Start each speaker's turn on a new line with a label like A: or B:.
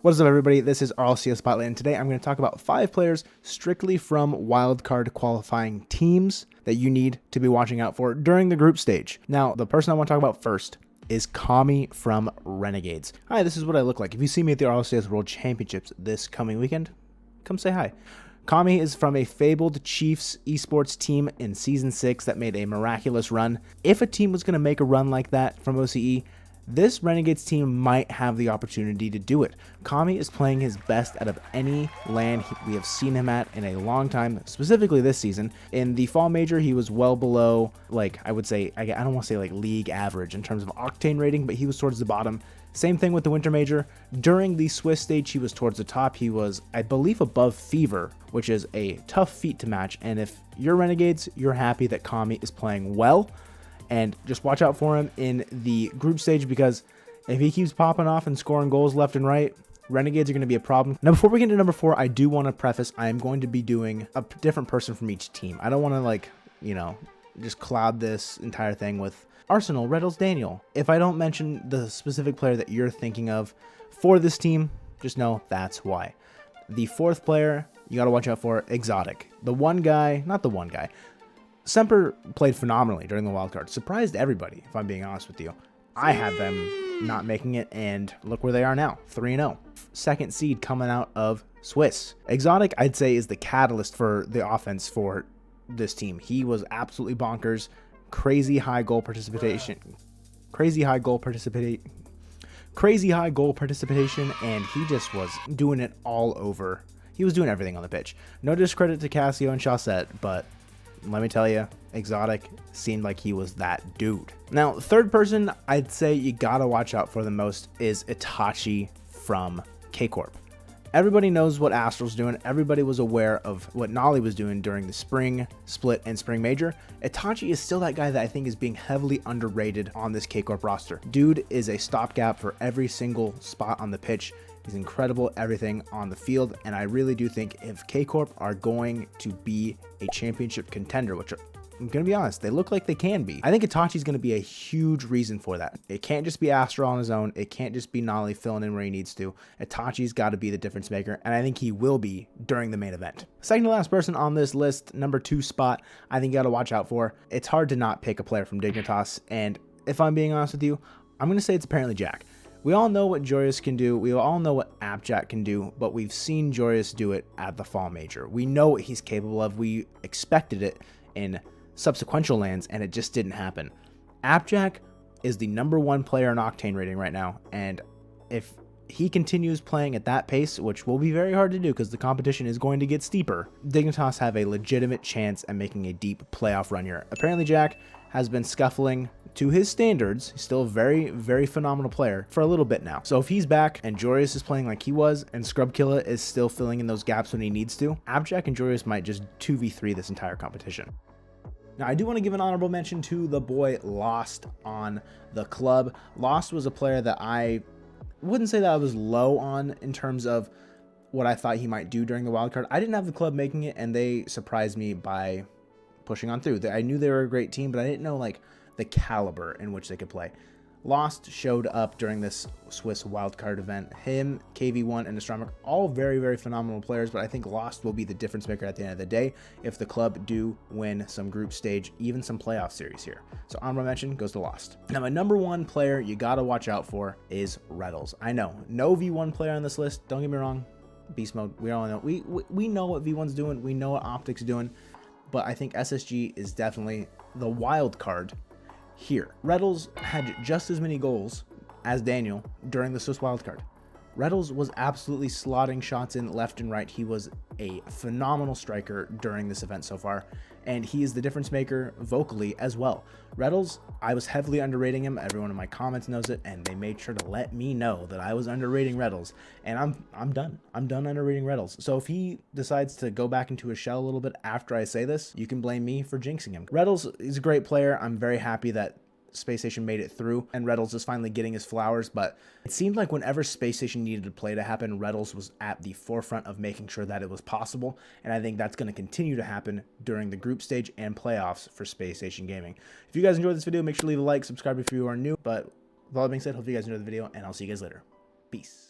A: What is up, everybody? This is RLCS Spotlight, and today I'm going to talk about 5 players strictly from wildcard qualifying teams that you need to be watching out for during the group stage. Now, the person I want to talk about first is Kami from Renegades. Hi, this is what I look like. If you see me at the RLCS World Championships this coming weekend, come say hi. Kami is from a fabled Chiefs esports team in Season 6 that made a miraculous run. If a team was going to make a run like that from OCE, this Renegades team might have the opportunity to do it. Kami is playing his best out of any LAN we have seen him at in a long time, specifically this season. In the fall major, he was well below, I would say, I don't want to say league average in terms of octane rating, but he was towards the bottom. Same thing with the winter major. During the Swiss stage, he was towards the top. He was, I believe, above Fever, which is a tough feat to match. And if you're Renegades, you're happy that Kami is playing well. And just watch out for him in the group stage, because if he keeps popping off and scoring goals left and right, Renegades are going to be a problem. Now, before we get into number 4, I do want to preface, I am going to be doing a different person from each team. I don't want to, just cloud this entire thing with Arsenal, Reysbull, Daniel. If I don't mention the specific player that you're thinking of for this team, just know that's why. The 4th player you got to watch out for, Exotic. Semper played phenomenally during the wildcard. Surprised everybody, if I'm being honest with you. I had them not making it, and look where they are now, 3-0. Second seed coming out of Swiss. Exotic, I'd say, is the catalyst for the offense for this team. He was absolutely bonkers. Crazy high goal participation, and he just was doing it all over. He was doing everything on the pitch. No discredit to Cassio and Chaussette, but let me tell you, Exotic seemed like he was that dude. Now, third person I'd say you gotta watch out for the most is Itachi from K-Corp. Everybody knows what Astral's doing. Everybody was aware of what Nolly was doing during the spring split and spring major. Itachi is still that guy that I think is being heavily underrated on this K-Corp roster. Dude is a stopgap for every single spot on the pitch. He's incredible, everything on the field, and I really do think if K-Corp are going to be a championship contender, which I'm going to be honest, they look like they can be, I think Itachi's going to be a huge reason for that. It can't just be Astro on his own. It can't just be Nolly filling in where he needs to. Itachi's got to be the difference maker, and I think he will be during the main event. Second to last person on this list, number 2 spot, I think you got to watch out for. It's hard to not pick a player from Dignitas, and if I'm being honest with you, I'm going to say it's apparently Jack. We all know what Joyous can do. We all know what AppJack can do, but we've seen Joyous do it at the fall major. We know what he's capable of. We expected it in subsequential lands, and it just didn't happen. AppJack is the number 1 player in octane rating right now, and if he continues playing at that pace, which will be very hard to do because the competition is going to get steeper, Dignitas have a legitimate chance at making a deep playoff run here. Apparently Jack has been scuffling to his standards. He's still a very, very phenomenal player for a little bit now. So if he's back and Joyous is playing like he was and Scrubkilla is still filling in those gaps when he needs to, AppJack and Joyous might just 2v3 this entire competition. Now, I do want to give an honorable mention to the boy Lost on the club. Lost was a player that I wouldn't say that I was low on in terms of what I thought he might do during the wildcard. I didn't have the club making it, and they surprised me by pushing on through. I knew they were a great team, but I didn't know the caliber in which they could play. Lost showed up during this Swiss wildcard event. Him, KV1, and Astronomic, all very, very phenomenal players, but I think Lost will be the difference maker at the end of the day if the club do win some group stage, even some playoff series here. So honorable mention goes to Lost. Now, my number 1 player you gotta watch out for is Reysbull. I know, no V1 player on this list. Don't get me wrong, beast mode. We all know we know what V1's doing. We know what Optic's doing, but I think SSG is definitely the wild card here. Reysbull had just as many goals as Daniel during the Swiss wildcard. Reysbull was absolutely slotting shots in left and right. He was a phenomenal striker during this event so far, and he is the difference maker vocally as well. Reysbull, I was heavily underrating him. Everyone in my comments knows it, and they made sure to let me know that I was underrating Reysbull, and I'm done. I'm done underrating Reysbull. So if he decides to go back into his shell a little bit after I say this, you can blame me for jinxing him. Reysbull is a great player. I'm very happy that Space Station made it through and Reysbull is finally getting his flowers, but it seemed like whenever Space Station needed a play to happen, Reysbull was at the forefront of making sure that it was possible, and I think that's going to continue to happen during the group stage and playoffs for Space Station Gaming. If you guys enjoyed this video, make sure to leave a like, subscribe if you are new, but with all that being said, hope you guys enjoyed the video, and I'll see you guys later. Peace.